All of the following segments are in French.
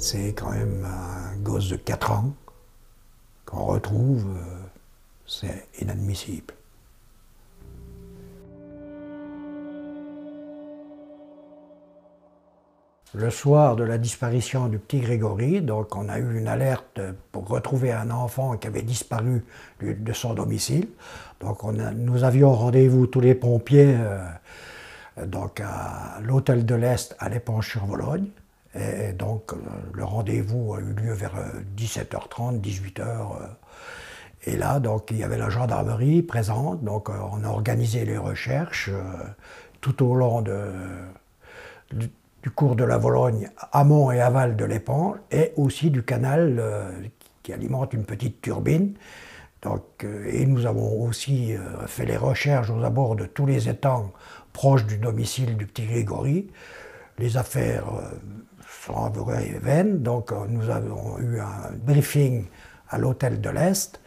C'est quand même un gosse de 4 ans qu'on retrouve, c'est inadmissible. Le soir de la disparition du petit Grégory, donc on a eu une alerte pour retrouver un enfant qui avait disparu de son domicile. Donc nous avions rendez-vous tous les pompiers donc à l'hôtel de l'Est à l'Épanche-sur-Vologne. Et donc le rendez-vous a eu lieu vers 17h30, 18h. Et là, donc, il y avait la gendarmerie présente, donc on a organisé les recherches tout au long du cours de la Vologne, amont et aval de l'Épanche, et aussi du canal qui alimente une petite turbine. Donc, et nous avons aussi fait les recherches aux abords de tous les étangs proches du domicile du petit Grégory. Les affaires sont vraies et vaines, donc nous avons eu un briefing à l'hôtel de l'Est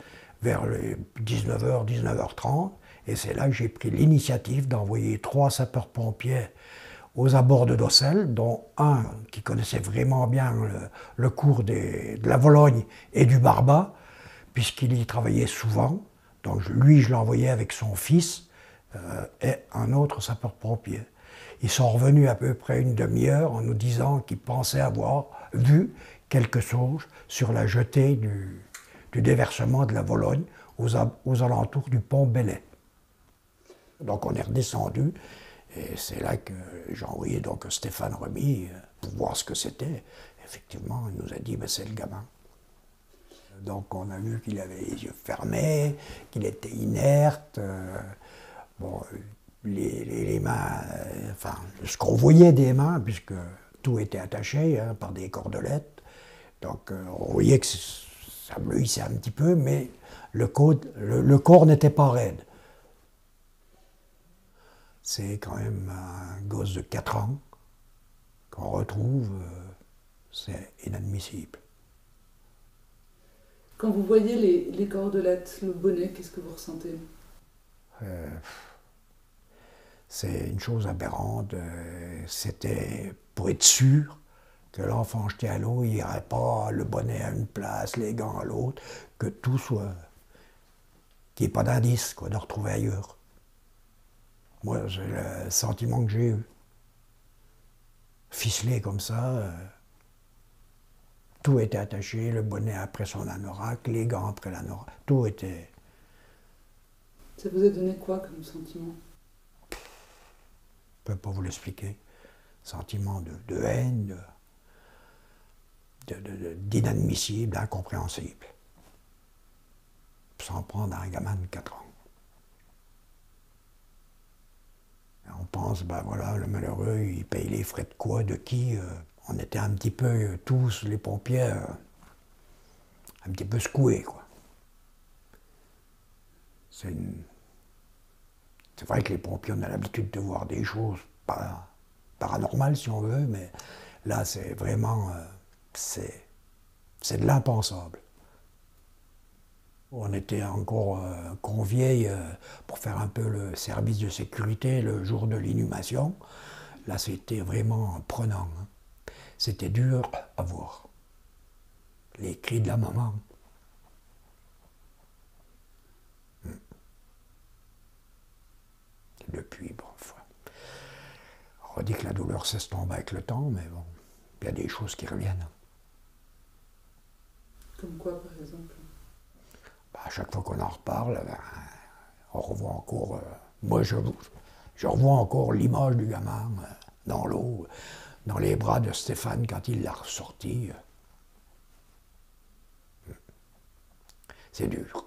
vers les 19h, 19h30, et c'est là que j'ai pris l'initiative d'envoyer 3 sapeurs-pompiers aux abords de Docelles, dont un qui connaissait vraiment bien le cours de la Vologne et du Barbat, puisqu'il y travaillait souvent. Donc lui, je l'ai envoyé avec son fils et un autre sapeur-pompier. Ils sont revenus à peu près une demi-heure en nous disant qu'ils pensaient avoir vu quelque chose sur la jetée du déversement de la Vologne aux alentours du pont Belay. Donc on est redescendu. Et c'est là que j'ai envoyé donc Stéphane Remy pour voir ce que c'était. Effectivement, il nous a dit ben, c'est le gamin. Donc on a vu qu'il avait les yeux fermés, qu'il était inerte. Bon, les mains, enfin, ce qu'on voyait des mains, puisque tout était attaché hein, par des cordelettes. Donc on voyait que ça bleuissait un petit peu, mais le corps n'était pas raide. C'est quand même un gosse de 4 ans qu'on retrouve, c'est inadmissible. Quand vous voyez les cordelettes, le bonnet, qu'est-ce que vous ressentez? C'est une chose aberrante. C'était pour être sûr que l'enfant jeté à l'eau, il n'irait pas le bonnet à une place, les gants à l'autre, que tout soit... qu'il n'y ait pas d'indice de retrouver ailleurs. Moi, c'est le sentiment que j'ai eu. Ficelé comme ça, tout était attaché, le bonnet après son anorak, les gants après l'anorak, tout était... Ça vous a donné quoi comme sentiment? Je ne peux pas vous l'expliquer. Sentiment de haine, d'inadmissible, d'incompréhensible. S'en prendre à un gamin de 4 ans. On pense, ben voilà, le malheureux, il paye les frais de quoi, de qui on était un petit peu, tous les pompiers, un petit peu secoués, quoi. C'est vrai que les pompiers, on a l'habitude de voir des choses paranormales, si on veut, mais là, c'est vraiment, c'est de l'impensable. On était encore conviés pour faire un peu le service de sécurité le jour de l'inhumation. Là, c'était vraiment prenant. Hein. C'était dur à voir. Les cris de la maman. Depuis, bon, on dit que la douleur s'estompe avec le temps, mais bon, il y a des choses qui reviennent. Comme quoi, par exemple? À chaque fois qu'on en reparle, ben, on revoit encore... moi, je revois encore l'image du gamin dans l'eau, dans les bras de Stéphane quand il l'a ressorti. C'est dur.